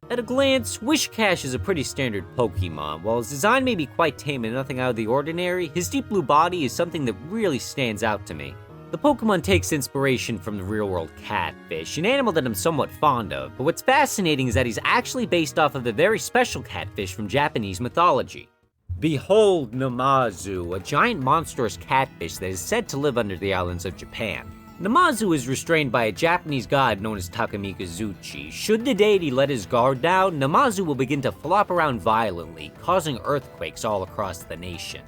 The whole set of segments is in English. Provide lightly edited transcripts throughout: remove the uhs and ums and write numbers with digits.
At a glance, Wishcash is a pretty standard Pokemon. While his design may be quite tame and nothing out of the ordinary, his deep blue body is something that really stands out to me. The Pokemon takes inspiration from the real-world Catfish, an animal that I'm somewhat fond of, but what's fascinating is that he's actually based off of a very special catfish from Japanese mythology. Behold Namazu, a giant monstrous catfish that is said to live under the islands of Japan. Namazu is restrained by a Japanese god known as Takamikazuchi. Should the deity let his guard down, Namazu will begin to flop around violently, causing earthquakes all across the nation.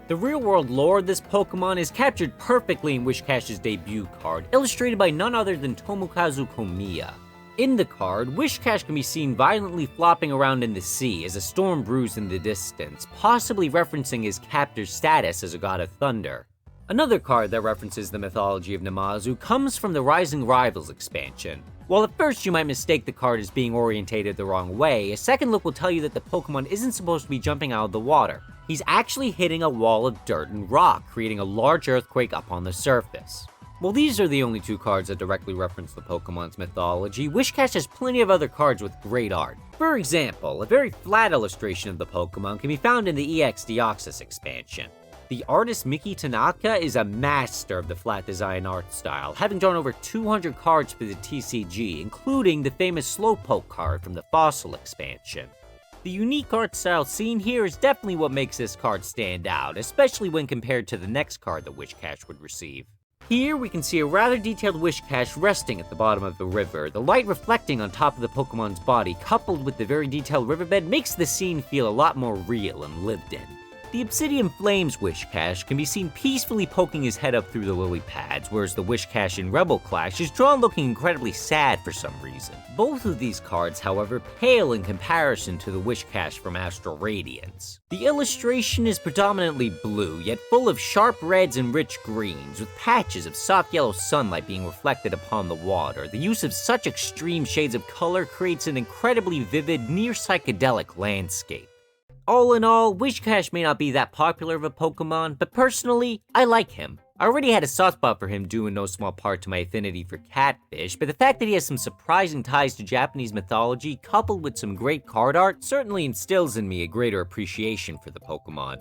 The real-world lore of this Pokemon is captured perfectly in Wishcash's debut card, illustrated by none other than Tomokazu Komiya. In the card, Wishcash can be seen violently flopping around in the sea as a storm brews in the distance, possibly referencing his captor's status as a god of thunder. Another card that references the mythology of Namazu comes from the Rising Rivals expansion. While at first you might mistake the card as being orientated the wrong way, a second look will tell you that the Pokemon isn't supposed to be jumping out of the water. He's actually hitting a wall of dirt and rock, creating a large earthquake up on the surface. While these are the only two cards that directly reference the Pokemon's mythology, Wishcash has plenty of other cards with great art. For example, a very flat illustration of the Pokemon can be found in the EX Deoxys expansion. The artist Miki Tanaka is a master of the flat design art style, having drawn over 200 cards for the TCG, including the famous Slowpoke card from the Fossil expansion. The unique art style seen here is definitely what makes this card stand out, especially when compared to the next card that Wishcash would receive. Here we can see a rather detailed Wishcash resting at the bottom of the river. The light reflecting on top of the Pokemon's body, coupled with the very detailed riverbed, makes the scene feel a lot more real and lived in. The Obsidian Flames Wishcash can be seen peacefully poking his head up through the lily pads, whereas the Wishcash in Rebel Clash is drawn looking incredibly sad for some reason. Both of these cards, however, pale in comparison to the Wishcash from Astral Radiance. The illustration is predominantly blue, yet full of sharp reds and rich greens, with patches of soft yellow sunlight being reflected upon the water. The use of such extreme shades of color creates an incredibly vivid, near psychedelic landscape. All in all, Wishcash may not be that popular of a Pokemon, but personally, I like him. I already had a soft spot for him due in no small part to my affinity for Catfish, but the fact that he has some surprising ties to Japanese mythology, coupled with some great card art, certainly instills in me a greater appreciation for the Pokemon.